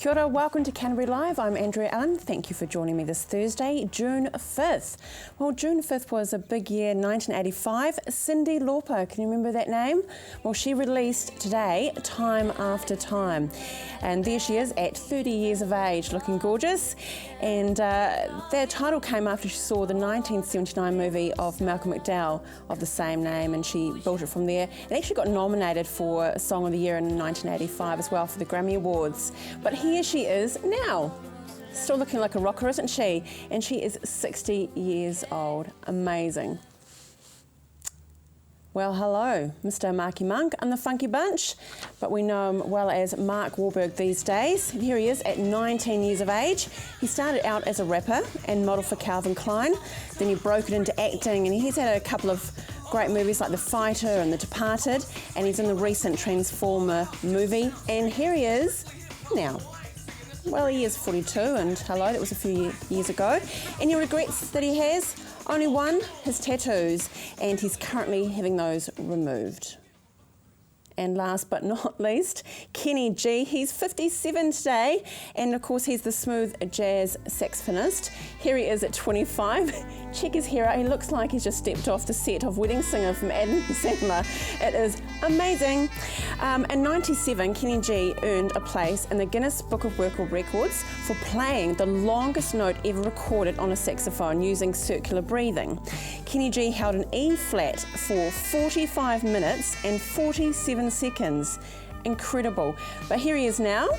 Kia ora, welcome to Canterbury Live. I'm Andrea Allen. Thank you for joining me this Thursday, June 5th. Well, June 5th was a big year, 1985. Cyndi Lauper, can you remember that name? Well, she released today, Time After Time. And there she is at 30 years of age, looking gorgeous. And their title came after she saw the 1979 movie of Malcolm McDowell of the same name, and she built it from there. It actually got nominated for Song of the Year in 1985 as well for the Grammy Awards. But here she is now, still looking like a rocker, isn't she? And she is 60 years old. Amazing. Well, hello, Mr. Marky Monk and the Funky Bunch, but we know him well as Mark Wahlberg these days. And here he is at 19 years of age. He started out as a rapper and modelled for Calvin Klein. Then he broke it into acting, and he's had a couple of great movies like The Fighter and The Departed, and he's in the recent Transformer movie. And here he is now. Well, he is 42, and hello, that was a few years ago. Any regrets that he has? Only one, his tattoos, and he's currently having those removed. And last but not least, Kenny G. He's 57 today, and of course he's the smooth jazz saxophonist. Here he is at 25. Check his hair out. He looks like he's just stepped off the set of Wedding Singer from Adam Sandler. It is amazing. In 97, Kenny G earned a place in the Guinness Book of World Records for playing the longest note ever recorded on a saxophone using circular breathing. Kenny G held an E flat for 45 minutes and 47 seconds. Incredible. But here he is now.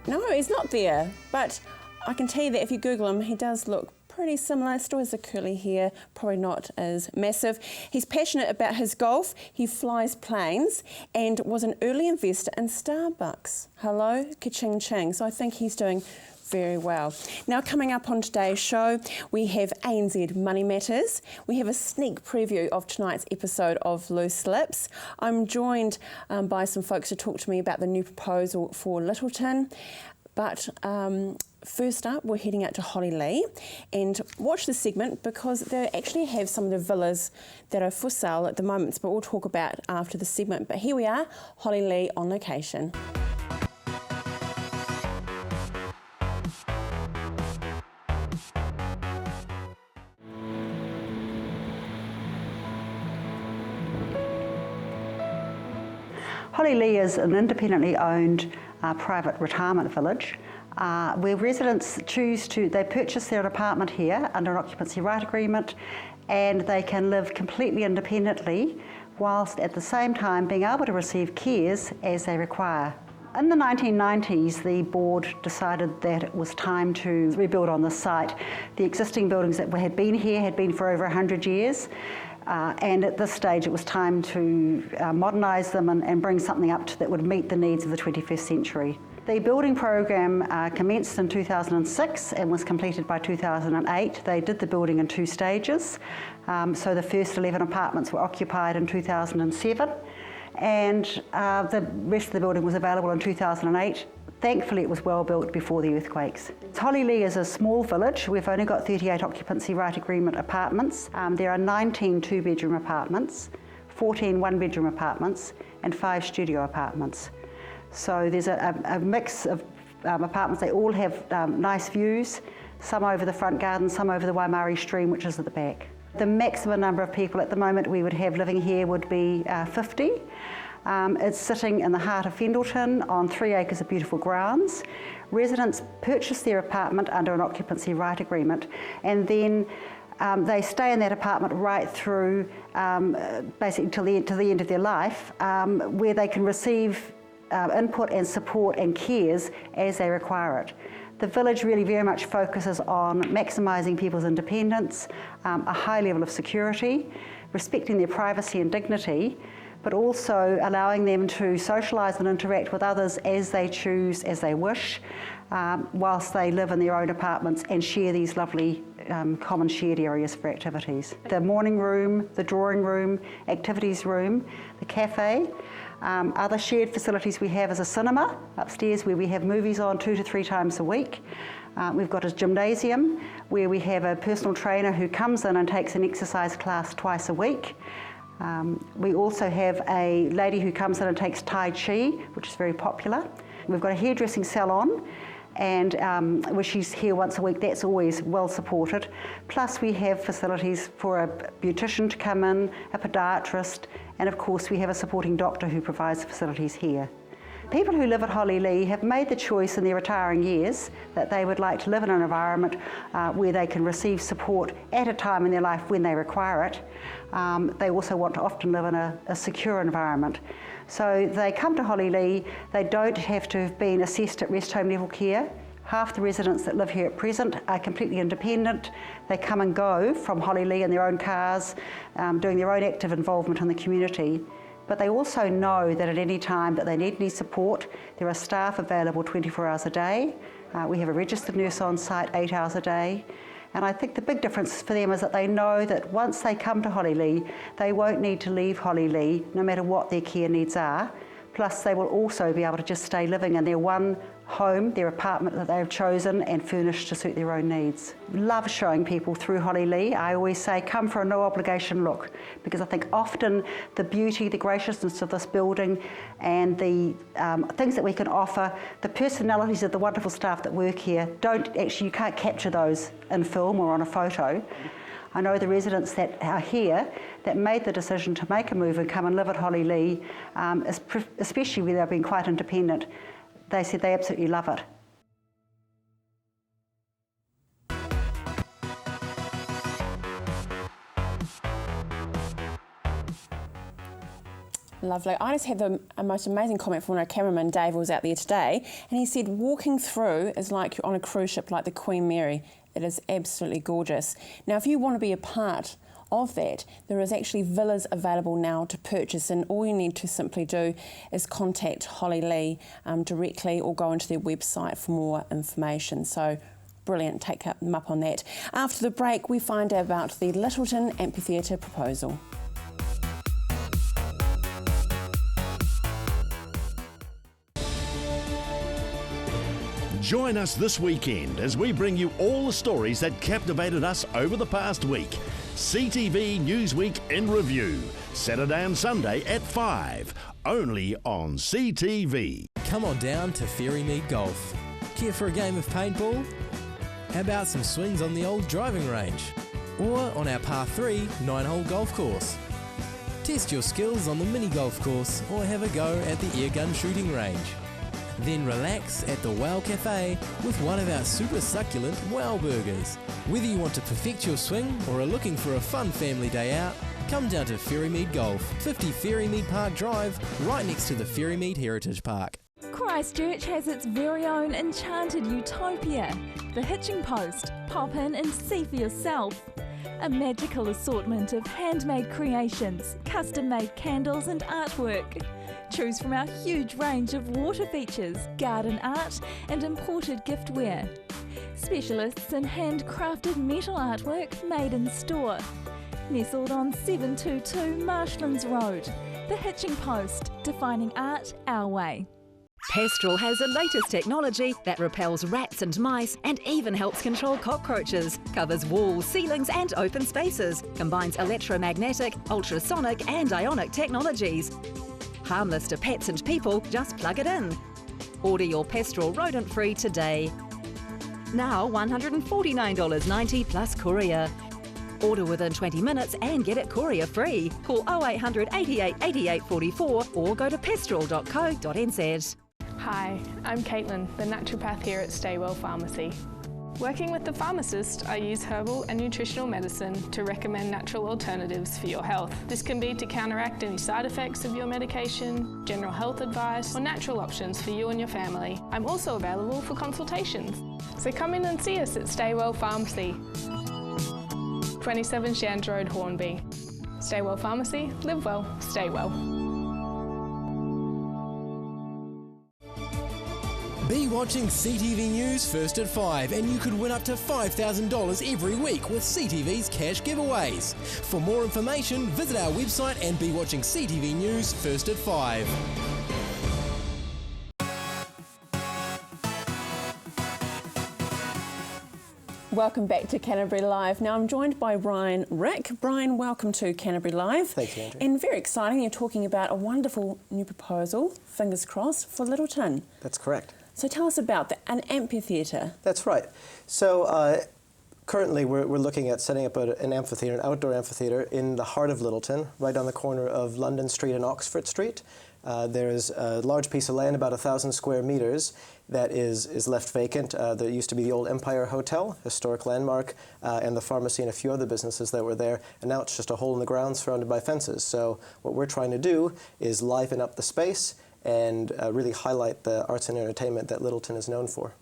No, he's not there, but I can tell you that if you Google him, he does look pretty similar. Still has the curly hair, probably not as massive. He's passionate about his golf. He flies planes and was an early investor in Starbucks. Hello, ka-ching ching. So I think he's doing very well. Now, coming up on today's show, we have ANZ Money Matters. We have a sneak preview of tonight's episode of Loose Lips. I'm joined by some folks to talk to me about the new proposal for Littleton. But first up, we're heading out to Hollylee, and watch the segment because they actually have some of the villas that are for sale at the moment, but we'll talk about after the segment. But here we are, Hollylee on location. Hollylee is an independently owned private retirement village where residents they purchase their apartment here under an occupancy right agreement, and they can live completely independently whilst at the same time being able to receive cares as they require. In the 1990s, the board decided that it was time to rebuild on this site. The existing buildings that had been here had been for over 100 years. And at this stage it was time to modernise them and bring something up that would meet the needs of the 21st century. The building program commenced in 2006 and was completed by 2008. They did the building in 2 stages. So the first 11 apartments were occupied in 2007, and the rest of the building was available in 2008. Thankfully, it was well built before the earthquakes. Hollylee is a small village. We've only got 38 occupancy right agreement apartments. There are 19 2-bedroom apartments, 14 1-bedroom apartments, and 5 studio apartments. So there's a mix of apartments. They all have nice views, some over the front garden, some over the Waimari stream, which is at the back. The maximum number of people at the moment we would have living here would be 50. It's sitting in the heart of Fendleton on 3 acres of beautiful grounds. Residents purchase their apartment under an occupancy right agreement, and then they stay in that apartment right through basically to the end of their life, where they can receive input and support and cares as they require it. The village really very much focuses on maximising people's independence, a high level of security, respecting their privacy and dignity, but also allowing them to socialise and interact with others as they choose, as they wish, whilst they live in their own apartments and share these lovely common shared areas for activities. The morning room, the drawing room, activities room, the cafe. Other shared facilities we have is a cinema upstairs where we have movies on 2 to 3 times a week. We've got a gymnasium where we have a personal trainer who comes in and takes an exercise class twice a week. We also have a lady who comes in and takes Tai Chi, which is very popular. We've got a hairdressing salon, and where she's here once a week. That's always well supported. Plus we have facilities for a beautician to come in, a podiatrist, and of course we have a supporting doctor who provides the facilities here. People who live at Hollylee have made the choice in their retiring years that they would like to live in an environment where they can receive support at a time in their life when they require it. They also want to often live in a secure environment. So they come to Hollylee. They don't have to have been assessed at rest home level care. Half the residents that live here at present are completely independent. They come and go from Hollylee in their own cars, doing their own active involvement in the community. But they also know that at any time that they need any support, there are staff available 24 hours a day. We have a registered nurse on site 8 hours a day. And I think the big difference for them is that they know that once they come to Hollylee, they won't need to leave Hollylee no matter what their care needs are. Plus they will also be able to just stay living in their one home, their apartment that they've chosen and furnished to suit their own needs. Love showing people through Hollylee. I always say come for a no obligation look, because I think often the beauty, the graciousness of this building and the things that we can offer, the personalities of the wonderful staff that work here, you can't capture those in film or on a photo. I know the residents that are here that made the decision to make a move and come and live at Hollylee, especially where they've been quite independent, they said they absolutely love it. Lovely. I just had the most amazing comment from our cameraman, Dave, was out there today, and he said walking through is like you're on a cruise ship like the Queen Mary. It is absolutely gorgeous. Now, if you want to be a part of that, there is actually villas available now to purchase, and all you need to simply do is contact Hollylee directly or go onto their website for more information. So brilliant, take them up on that. After the break, we find out about the Littleton Amphitheatre proposal. Join us this weekend as we bring you all the stories that captivated us over the past week. CTV Newsweek in Review, Saturday and Sunday at 5, only on CTV. Come on down to Ferrymead Golf. Care for a game of paintball? How about some swings on the old driving range? Or on our par 3 9-hole golf course? Test your skills on the mini golf course or have a go at the airgun shooting range. Then relax at the Wow Cafe with one of our super succulent Wow Burgers. Whether you want to perfect your swing or are looking for a fun family day out, come down to Ferrymead Golf, 50 Ferrymead Park Drive, right next to the Ferrymead Heritage Park. Christchurch has its very own enchanted utopia, the Hitching Post. Pop in and see for yourself. A magical assortment of handmade creations, custom-made candles and artwork. Choose from our huge range of water features, garden art and imported giftware. Specialists in handcrafted metal artwork made in store. Nestled on 722 Marshlands Road. The Hitching Post, defining art our way. Pestral has the latest technology that repels rats and mice and even helps control cockroaches. Covers walls, ceilings and open spaces. Combines electromagnetic, ultrasonic and ionic technologies. Harmless to pets and people, just plug it in. Order your Pestral rodent-free today. Now $149.90 plus courier. Order within 20 minutes and get it courier free. Call 0800 88 88 44 or go to pestral.co.nz. Hi, I'm Caitlin, the naturopath here at Staywell Pharmacy. Working with the pharmacist, I use herbal and nutritional medicine to recommend natural alternatives for your health. This can be to counteract any side effects of your medication, general health advice, or natural options for you and your family. I'm also available for consultations. So come in and see us at Staywell Pharmacy, 27 Shands Road, Hornby. Staywell Pharmacy, live well, stay well. Be watching CTV News first at 5 and you could win up to $5,000 every week with CTV's cash giveaways. For more information, visit our website and be watching CTV News first at 5. Welcome back to Canterbury Live. Now I'm joined by Brian Rick. Brian, welcome to Canterbury Live. Thank you, Andrew. And very exciting, you're talking about a wonderful new proposal, fingers crossed, for Littleton. That's correct. So tell us about an amphitheatre. That's right. So currently we're looking at setting up an amphitheatre, an outdoor amphitheatre in the heart of Littleton, right on the corner of London Street and Oxford Street. There is a large piece of land, about 1,000 square metres, that is left vacant. There used to be the old Empire Hotel, historic landmark, and the pharmacy and a few other businesses that were there, and now it's just a hole in the ground surrounded by fences. So what we're trying to do is liven up the space and really highlight the arts and entertainment that Littleton is known for.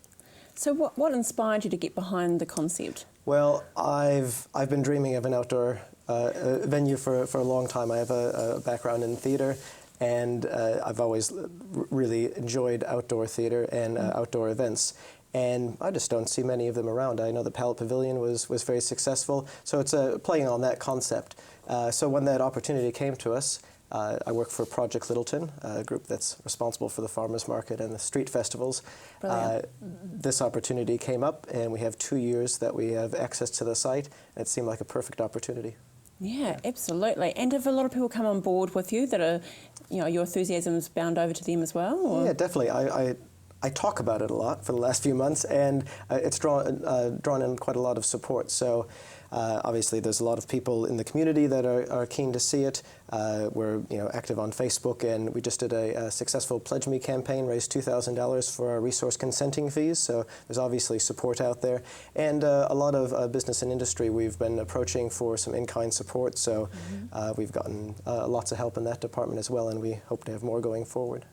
So what inspired you to get behind the concept? Well, I've been dreaming of an outdoor venue for a long time. I have a background in theatre, and I've always really enjoyed outdoor theatre and outdoor events. And I just don't see many of them around. I know the Pallet Pavilion was very successful, so it's playing on that concept. So when that opportunity came to us, I work for Project Littleton, a group that's responsible for the farmers market and the street festivals. This opportunity came up, and we have 2 years that we have access to the site, and it seemed like a perfect opportunity. Yeah, absolutely. And have a lot of people come on board with you that are, your enthusiasm's bound over to them as well? Or? Yeah, definitely. I talk about it a lot for the last few months, and it's drawn in quite a lot of support. So obviously there's a lot of people in the community that are keen to see it. We're active on Facebook, and we just did a successful Pledge Me campaign, raised $2,000 for our resource consenting fees. So there's obviously support out there, and a lot of business and industry we've been approaching for some in-kind support. So we've gotten lots of help in that department as well, and we hope to have more going forward.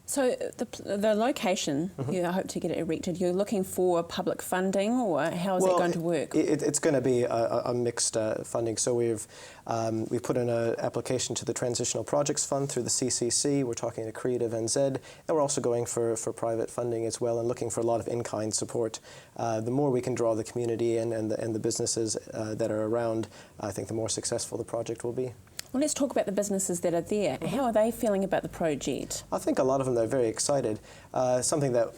So the location, you hope to get it erected, you're looking for public funding, or how is it going to work? It's going to be a mixed funding. So we've put in an application to the Transitional Projects Fund through the CCC. We're talking to Creative NZ, and we're also going for private funding as well, and looking for a lot of in-kind support. The more we can draw the community and the businesses that are around, I think the more successful the project will be. Well, let's talk about the businesses that are there. How are they feeling about the project? I think a lot of them are very excited. Something that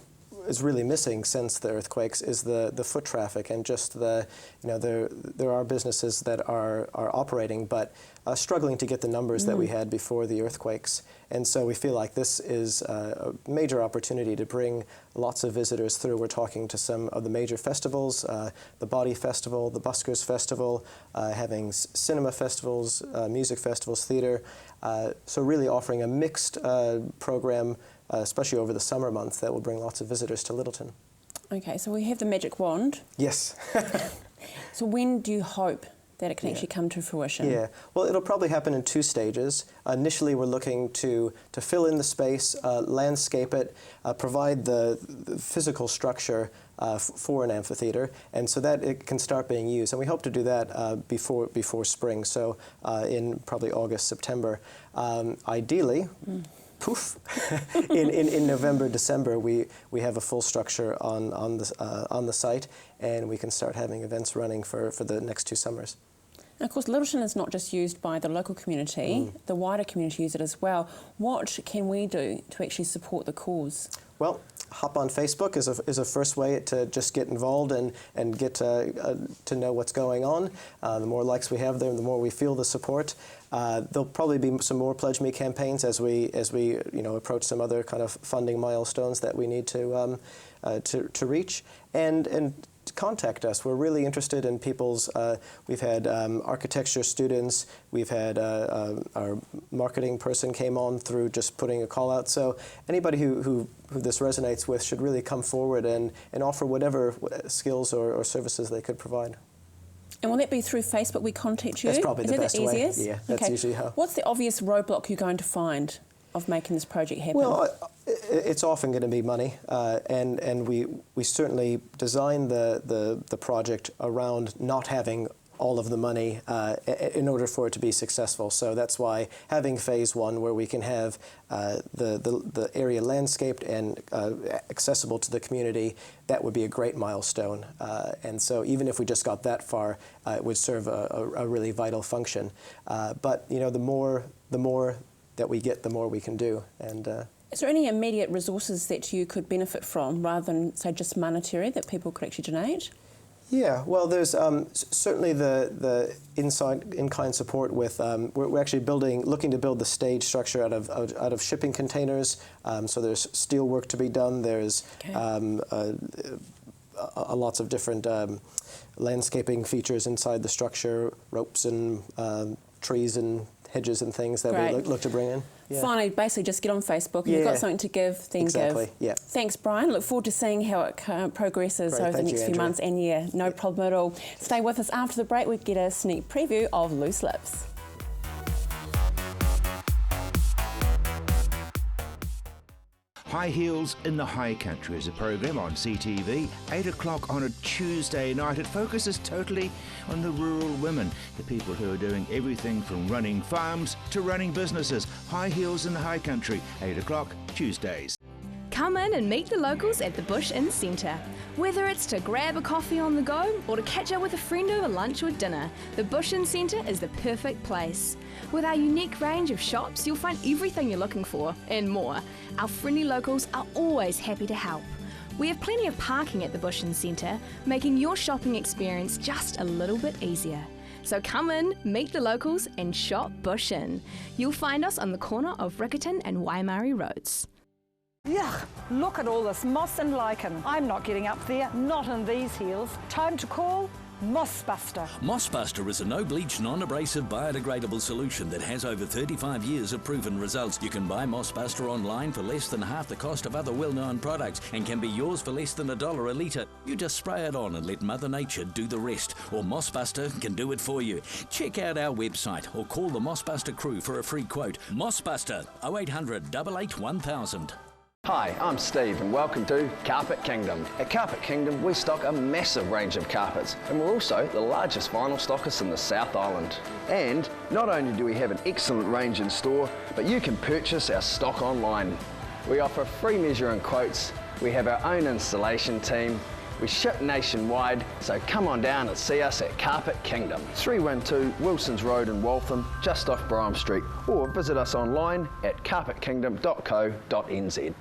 is really missing since the earthquakes is the foot traffic, and just there are businesses that are operating but struggling to get the numbers that we had before the earthquakes. And so we feel like this is a major opportunity to bring lots of visitors through. We're talking to some of the major festivals, the Body Festival, the Buskers Festival, having cinema festivals, music festivals, theatre. So really offering a mixed program, especially over the summer months, that will bring lots of visitors to Littleton. Okay, so we have the magic wand. Yes. So when do you hope that it can actually come to fruition? Yeah, well, it'll probably happen in 2 stages. Initially, we're looking to fill in the space, landscape it, provide the physical structure for an amphitheatre, and so that it can start being used. And we hope to do that before spring, so in probably August, September. Ideally, poof, in November, December, we have a full structure on the site, and we can start having events running for the next 2 summers. And of course, Littleton is not just used by the local community, the wider community use it as well. What can we do to actually support the cause? Well, hop on Facebook is a first way to just get involved and get to know what's going on. The more likes we have there, the more we feel the support. There'll probably be some more Pledge Me campaigns as we approach some other kind of funding milestones that we need to reach, and contact us. We're really interested in people's, we've had architecture students, we've had our marketing person came on through just putting a call out. So anybody who this resonates with should really come forward and offer whatever skills or services they could provide. And will that be through Facebook we contact you? That's probably the best way. Yeah, that's usually how. What's the obvious roadblock you're going to find of making this project happen? Well, it's often going to be money, and we certainly designed the project around not having all of the money in order for it to be successful. So that's why having phase 1, where we can have the area landscaped and accessible to the community, that would be a great milestone. And so even if we just got that far, it would serve a really vital function. But the more that we get, the more we can do. And is there any immediate resources that you could benefit from, rather than, say, just monetary, that people could actually donate? Yeah, well, there's certainly the in-kind support with, we're actually looking to build the stage structure out of shipping containers. So there's steel work to be done. There's lots of different landscaping features inside the structure, ropes and trees and hedges and things that we look to bring in. Yeah. Finally, basically just get on Facebook. If you've got something to give, then exactly. give. Yeah. Thanks, Brian. Look forward to seeing how it progresses over the next few months and year. No problem at all. Stay with us after the break. We get a sneak preview of Loose Lips. High Heels in the High Country is a programme on CTV, 8 o'clock on a Tuesday night. It focuses totally on the rural women, the people who are doing everything from running farms to running businesses. High Heels in the High Country, 8 o'clock Tuesdays. Come in and meet the locals at the Bush Inn Centre. Whether it's to grab a coffee on the go or to catch up with a friend over lunch or dinner, the Bush Inn Centre is the perfect place. With our unique range of shops, you'll find everything you're looking for and more. Our friendly locals are always happy to help. We have plenty of parking at the Bush Inn Centre, making your shopping experience just a little bit easier. So come in, meet the locals and shop Bush Inn. You'll find us on the corner of Riccarton and Waimari Roads. Yuck, look at all this moss and lichen. I'm not getting up there, not in these heels. Time to call Mossbuster. Mossbuster is a no-bleach, non-abrasive, biodegradable solution that has over 35 years of proven results. You can buy Mossbuster online for less than half the cost of other well-known products and can be yours for less than $1 a litre. You just spray it on and let Mother Nature do the rest, or Mossbuster can do it for you. Check out our website or call the Mossbuster crew for a free quote. Mossbuster, 0800 88 1000. Hi, I'm Steve and welcome to Carpet Kingdom. At Carpet Kingdom we stock a massive range of carpets and we're also the largest vinyl stockist in the South Island. And not only do we have an excellent range in store, but you can purchase our stock online. We offer free measuring quotes, we have our own installation team, we ship nationwide, so come on down and see us at Carpet Kingdom. 312 Wilsons Road in Waltham, just off Bryant Street, or visit us online at carpetkingdom.co.nz.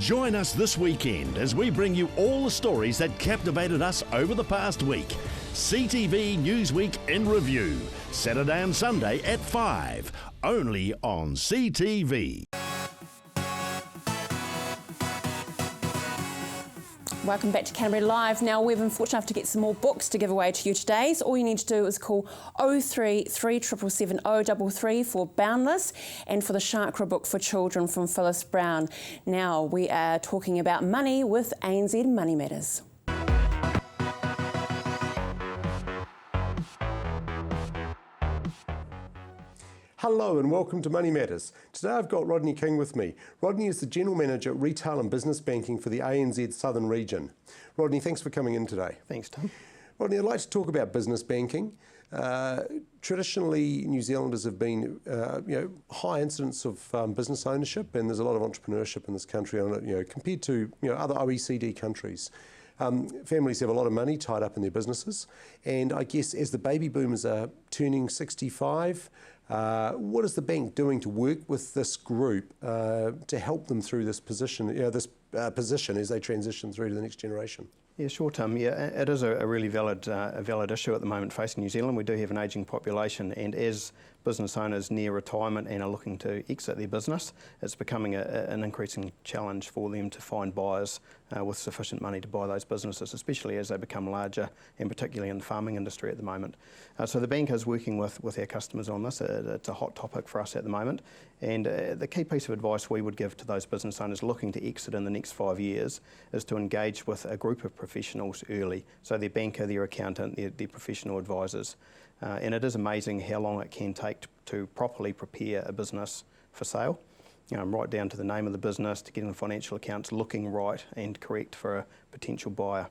Join us this weekend as we bring you all the stories that captivated us over the past week. CTV Newsweek in Review, Saturday and Sunday at 5, only on CTV. Welcome back to Canterbury Live. Now, we've been fortunate enough to get some more books to give away to you today. So all you need to do is call 03 3777 033 for Boundless and for the Chakra book for children from Phyllis Brown. Now, we are talking about money with ANZ Money Matters. Hello and welcome to Money Matters. Today I've got Rodney King with me. Rodney is the General Manager at Retail and Business Banking for the ANZ Southern Region. Rodney, thanks for coming in today. Thanks, Tom. Rodney, I'd like to talk about business banking. Traditionally, New Zealanders have been, high incidence of business ownership, and there's a lot of entrepreneurship in this country, compared to other OECD countries. Families have a lot of money tied up in their businesses, and I guess as the baby boomers are turning 65, what is the bank doing to work with this group to help them through this position, position as they transition through to the next generation? Yeah, sure, Tom. Yeah, it is a really valid issue at the moment facing New Zealand. We do have an ageing population, and as business owners near retirement and are looking to exit their business, it's becoming an increasing challenge for them to find buyers with sufficient money to buy those businesses, especially as they become larger, and particularly in the farming industry at the moment. So the bank is working with our customers on this. It's a hot topic for us at the moment, and the key piece of advice we would give to those business owners looking to exit in the next 5 years is to engage with a group of professionals early, so their banker, their accountant, their professional advisors. And it is amazing how long it can take to properly prepare a business for sale, right down to the name of the business, to getting the financial accounts looking right and correct for a potential buyer.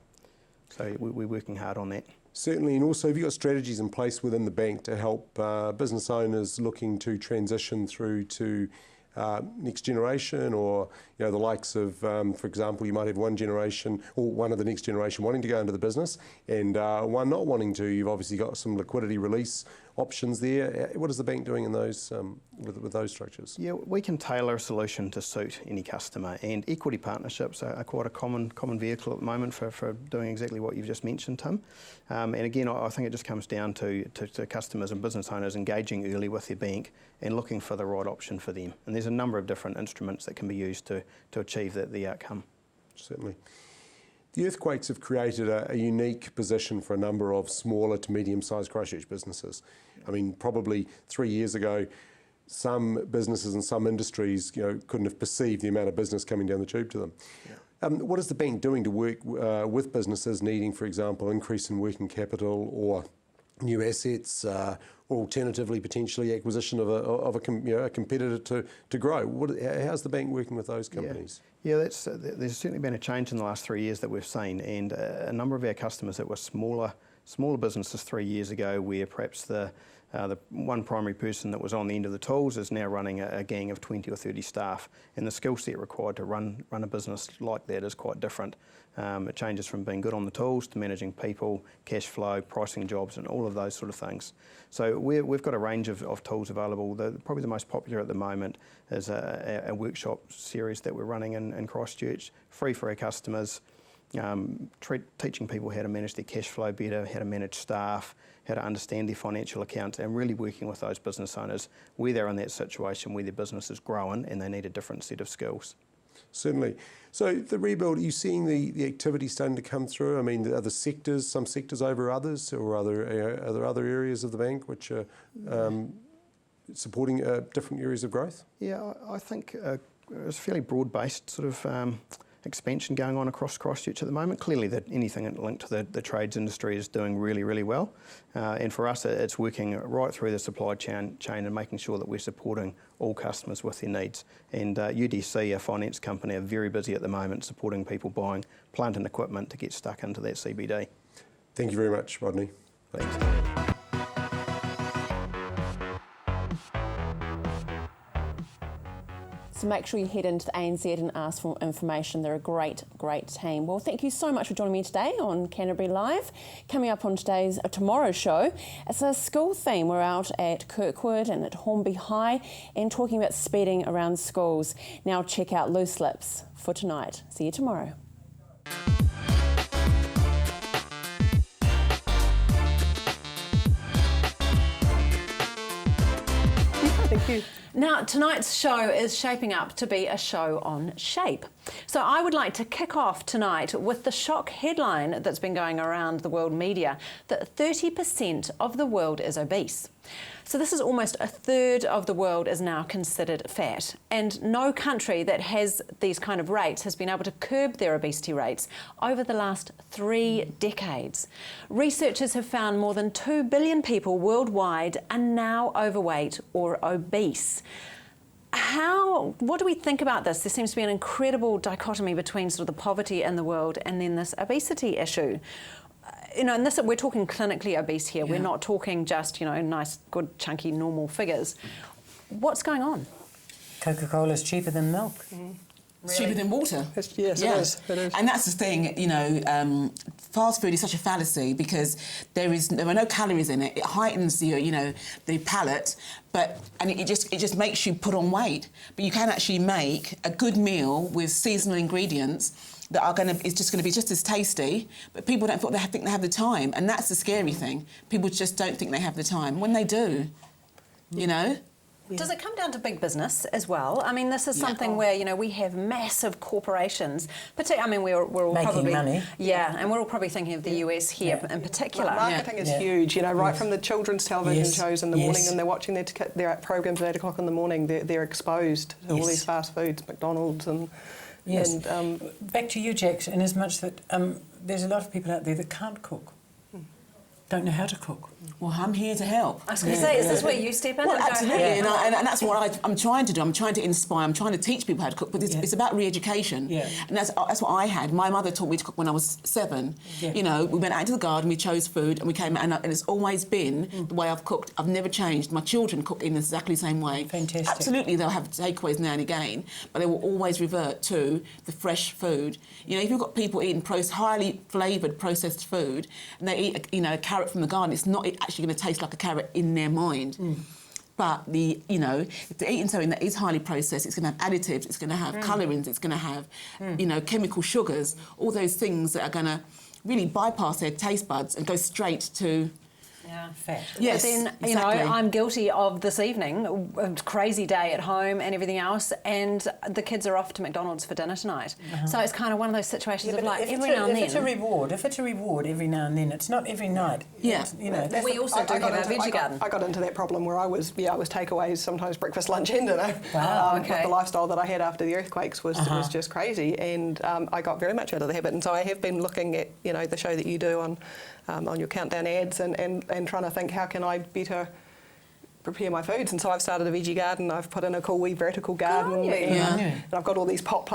So we're working hard on that. Certainly, and also have you got strategies in place within the bank to help business owners looking to transition through to next generation, or the likes of, for example, you might have one generation or one of the next generation wanting to go into the business and one not wanting to. You've obviously got some liquidity release options there. What is the bank doing in those with those structures? Yeah, we can tailor a solution to suit any customer, and equity partnerships are quite a common vehicle at the moment for doing exactly what you've just mentioned, Tim. And again, I think it just comes down to customers and business owners engaging early with their bank and looking for the right option for them. And there's a number of different instruments that can be used to achieve the outcome. Certainly. The earthquakes have created a unique position for a number of smaller to medium-sized Christchurch businesses. I mean, probably 3 years ago, some businesses and some industries, couldn't have perceived the amount of business coming down the tube to them. Yeah. What is the bank doing to work with businesses needing, for example, increase in working capital or new assets, or alternatively potentially acquisition of a competitor to grow? How's the bank working with those companies? Yeah, there's certainly been a change in the last 3 years that we've seen, and a number of our customers that were smaller businesses 3 years ago, where perhaps the one primary person that was on the end of the tools is now running a gang of 20 or 30 staff, and the skill set required to run a business like that is quite different. It changes from being good on the tools to managing people, cash flow, pricing jobs, and all of those sort of things. So we've got a range of tools available. Probably the most popular at the moment is a workshop series that we're running in Christchurch, free for our customers, teaching people how to manage their cash flow better, how to manage staff, how to understand their financial accounts, and really working with those business owners where they're in that situation where their business is growing and they need a different set of skills. Certainly. So the rebuild, are you seeing the activity starting to come through? I mean, are the sectors, some sectors over others, or are there other areas of the bank which are supporting different areas of growth? Yeah, I think it's fairly broad-based sort of expansion going on across Christchurch at the moment. Clearly that anything linked to the trades industry is doing really, really well. And for us, it's working right through the supply chain and making sure that we're supporting all customers with their needs. And UDC, our finance company, are very busy at the moment supporting people buying plant and equipment to get stuck into that CBD. Thank you very much, Rodney. Thanks. So make sure you head into the ANZ and ask for information. They're a great, great team. Well, thank you so much for joining me today on Canterbury Live. Coming up on tomorrow's show, it's a school theme. We're out at Kirkwood and at Hornby High and talking about speeding around schools. Now check out Loose Lips for tonight. See you tomorrow. Thank you. Now, tonight's show is shaping up to be a show on shape. So I would like to kick off tonight with the shock headline that's been going around the world media that 30% of the world is obese. So this is almost a third of the world is now considered fat, and no country that has these kind of rates has been able to curb their obesity rates over the last 3 decades. Researchers have found more than 2 billion people worldwide are now overweight or obese. What do we think about this? There seems to be an incredible dichotomy between sort of the poverty in the world and then this obesity issue. And this, we're talking clinically obese here. Yeah. We're not talking just, nice, good, chunky, normal figures. What's going on? Coca-Cola is cheaper than milk. Mm-hmm. Really? Cheaper than water. Yes, yeah. It is. And that's the thing, fast food is such a fallacy because there are no calories in it. It heightens the palate, and it just makes you put on weight. But you can actually make a good meal with seasonal ingredients that is just going to be just as tasty, but people don't think they have the time, and that's the scary thing. People just don't think they have the time when they do, Yeah. Does it come down to big business as well? I mean, this is something where, we have massive corporations, we're all making probably... money. Yeah, and we're all probably thinking of the US here in particular. Well, marketing is huge, right from the children's television shows in the morning, and they're watching their programs at 8 o'clock in the morning, they're exposed to all these fast foods, McDonald's and... Yes. Back to you, Jax, in as much that there's a lot of people out there that can't cook, don't know how to cook. Well, I'm here to help. I was going to say, is this where you step in? Well, absolutely, and that's what I'm trying to do. I'm trying to inspire, I'm trying to teach people how to cook, but it's about re-education. Yeah. And that's what I had. My mother taught me to cook when I was 7. Yeah. We went out into the garden, we chose food, and we came out, and it's always been the way I've cooked. I've never changed. My children cook in exactly the same way. Fantastic. Absolutely, they'll have takeaways now and again, but they will always revert to the fresh food. If you've got people eating highly flavoured processed food, and they eat a carrot from the garden, it actually going to taste like a carrot in their mind. But if they're eating something that is highly processed, it's going to have additives, it's going to have colourings, it's going to have, chemical sugars, all those things that are going to really bypass their taste buds and go straight to... fat. Yes, but then, exactly. I'm guilty of this evening, a crazy day at home and everything else, and the kids are off to McDonald's for dinner tonight. So it's kind of one of those situations of like every now and then. If it's a reward every now and then, it's not every night. Yeah. We also do have our veggie garden. I got into that problem where I was takeaways, sometimes breakfast, lunch and dinner. Wow, okay. The lifestyle that I had after the earthquakes was just crazy, and I got very much out of the habit. And so I have been looking at, the show that you do on your countdown ads and trying to think, how can I better prepare my foods? And so I've started a veggie garden. I've put in a cool wee vertical garden, and I've got all these pots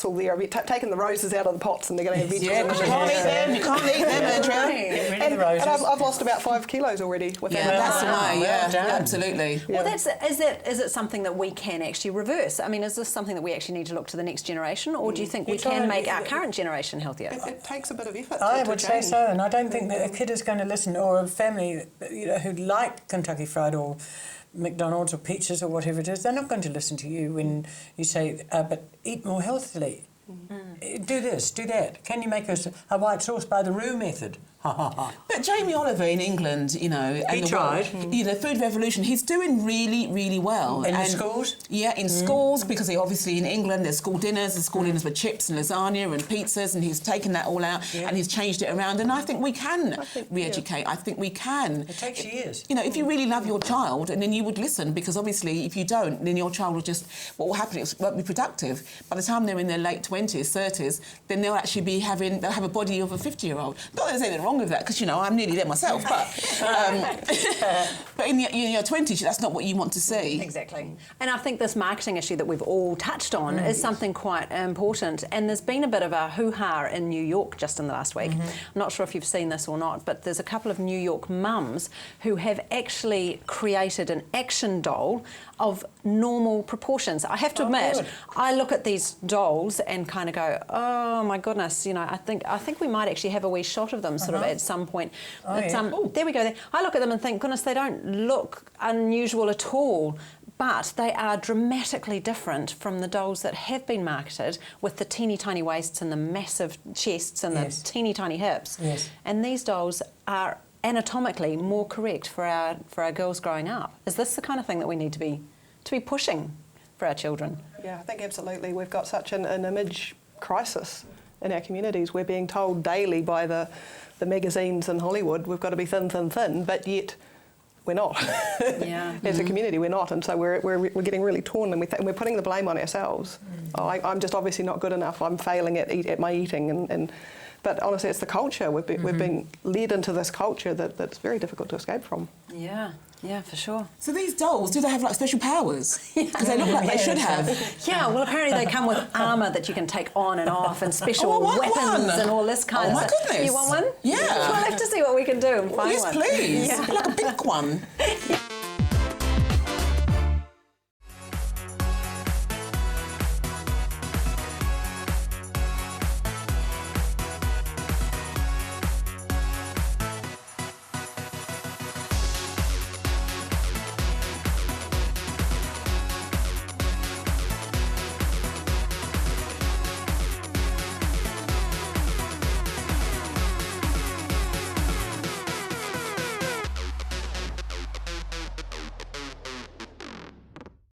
all there. I've taken the roses out of the pots, and they're going to have veggies. Yeah, because you can't eat them. You can't eat them, Andrea. And I've lost about 5 kilos already with that. That's the way. Yeah, absolutely. Well, is it something that we can actually reverse? I mean, is this something that we actually need to look to the next generation, or do you think we can make our current generation healthier? It takes a bit of effort. I would say so, and I don't think that a kid is going to listen, or a family, who like Kentucky Fried or McDonald's or pizzas or whatever it is, they're not going to listen to you when you say, but eat more healthily. Do this, do that. Can you make a white sauce by the roux method? But Jamie Oliver in England, he tried. Food Revolution, he's doing really, really well. In the schools? Yeah, in schools, because obviously in England there's school dinners with chips and lasagna and pizzas, and he's taken that all out and he's changed it around. And I think we can re-educate. I think we can. It takes years. If you really love your child, and then you would listen, because obviously if you don't, then your child will what will happen is it won't be productive. By the time they're in their late 20s, 30s, then they'll actually they'll have a body of a 50-year-old. Not that there's anything wrong with that, because I'm nearly there myself, but in your 20s, that's not what you want to see. Exactly. And I think this marketing issue that we've all touched on is something quite important, and there's been a bit of a hoo-ha in New York just in the last week. I'm not sure if you've seen this or not, but there's a couple of New York mums who have actually created an action doll of normal proportions. I have to admit, I look at these dolls and kind of go, oh my goodness, I think we might actually have a wee shot of them sort of at some point. There we go. I look at them and think, goodness, they don't look unusual at all, but they are dramatically different from the dolls that have been marketed with the teeny tiny waists and the massive chests and the teeny tiny hips. And these dolls are anatomically more correct for our girls growing up. Is this the kind of thing that we need to be pushing for our children? Yeah, I think absolutely. We've got such an image crisis in our communities. We're being told daily by the magazines in Hollywood we've got to be thin, thin, thin, but yet we're not. As a community, we're not, and so we're getting really torn, and we're putting the blame on ourselves. I'm just obviously not good enough. I'm failing at my eating, but honestly, it's the culture. We've been led into this culture that's very difficult to escape from. Yeah, for sure. So these dolls, do they have special powers? Because they look like they should have. Yeah, well, apparently they come with armour that you can take on and off, and special weapons and all this kind of stuff. Oh my goodness! You want one? Yeah. We'll have to see what we can do and find one. Yes, please. Like a pink one.